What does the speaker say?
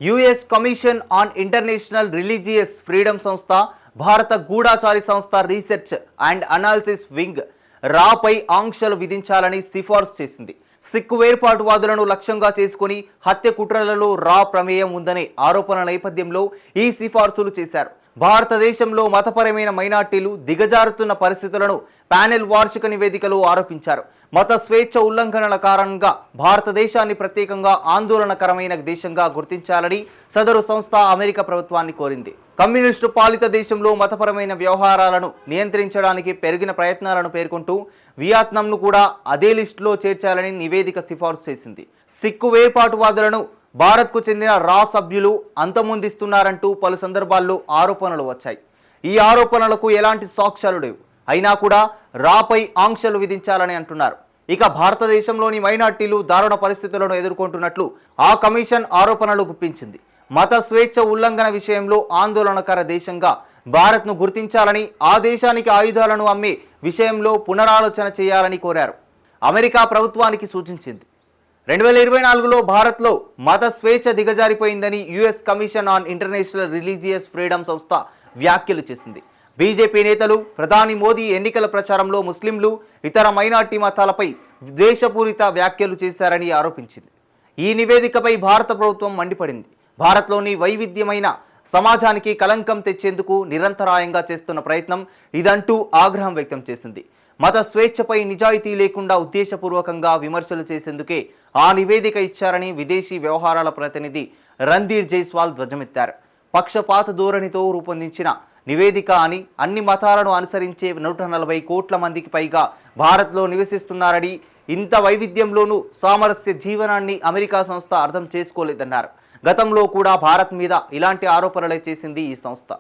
US commission on international religious freedom సంస్థ, భారత గూఢాచారి సంస్థ రీసెర్చ్ అండ్ అనాలిసిస్ వింగ్ రాపై ఆంక్షలు విధించాలని సిఫార్సు చేసింది. సిక్కు వేర్పాటువాదులను లక్ష్యంగా చేసుకుని హత్య కుట్రలలో రా ప్రమేయం ఉందనే ఆరోపణల నేపథ్యంలో ఈ సిఫార్సులు చేశారు. భారతదేశంలో మతపరమైన మైనార్టీలు దిగజారుతున్న పరిస్థితులను ప్యానెల్ వార్షిక నివేదికలో ఆరోపించారు. మత స్వేచ్ఛ ఉల్లంఘనల కారణంగా భారతదేశాన్ని ప్రత్యేకంగా ఆందోళనకరమైన దేశంగా గుర్తించాలని సదరు సంస్థ అమెరికా ప్రభుత్వాన్ని కోరింది. కమ్యూనిస్టు పాలిత దేశంలో మతపరమైన వ్యవహారాలను నియంత్రించడానికి పెరిగిన ప్రయత్నాలను పేర్కొంటూ వియత్నాంను కూడా అదే లిస్టులో చేర్చాలని నివేదిక సిఫార్సు చేసింది. సిక్కు వేర్పాటువాదులను భారత్కు చెందిన రా సభ్యులు అంతమొందిస్తున్నారంటూ పలు సందర్భాల్లో ఆరోపణలు వచ్చాయి. ఈ ఆరోపణలకు ఎలాంటి సాక్ష్యాలు లేవు. అయినా కూడా రాపై ఆంక్షలు విధించాలని అంటున్నారు. ఇక భారతదేశంలోని మైనార్టీలు దారుణ పరిస్థితులను ఎదుర్కొంటున్నట్లు ఆ కమిషన్ ఆరోపణలు గుప్పించింది. మత స్వేచ్ఛ ఉల్లంఘన విషయంలో ఆందోళనకర దేశంగా భారత్ను గుర్తించాలని, ఆ దేశానికి ఆయుధాలను అమ్మే విషయంలో పునరాలోచన చేయాలని కోరారు. అమెరికా ప్రభుత్వానికి సూచించింది. 2024లో భారత్లో మత స్వేచ్ఛ దిగజారిపోయిందని US commission on international religious freedom సంస్థ వ్యాఖ్యలు చేసింది. బీజేపీ నేతలు ప్రధాని మోదీ ఎన్నికల ప్రచారంలో ముస్లింలు, ఇతర మైనార్టీ మతాలపై ద్వేషపూరిత వ్యాఖ్యలు చేశారని ఆరోపించింది. ఈ నివేదికపై భారత ప్రభుత్వం మండిపడింది. భారత్లోని వైవిధ్యమైన సమాజానికి కలంకం తెచ్చేందుకు నిరంతరాయంగా చేస్తున్న ప్రయత్నం ఇదంటూ ఆగ్రహం వ్యక్తం చేసింది. మత స్వేచ్ఛపై నిజాయితీ లేకుండా ఉద్దేశపూర్వకంగా విమర్శలు చేసేందుకే ఆ నివేదిక ఇచ్చారని విదేశీ వ్యవహారాల ప్రతినిధి రణ్ధీర్ జైస్వాల్ ధ్వజమెత్తారు. పక్షపాత ధోరణితో రూపొందించిన నివేదిక అని, అన్ని మతాలను అనుసరించే 140 కోట్ల మందికి పైగా భారత్లో నివసిస్తున్నారని, ఇంత వైవిధ్యంలోనూ సామరస్య జీవనాన్ని అమెరికా సంస్థ అర్థం చేసుకోలేదన్నారు. గతంలో కూడా భారత్ మీద ఇలాంటి ఆరోపణలే చేసింది ఈ సంస్థ.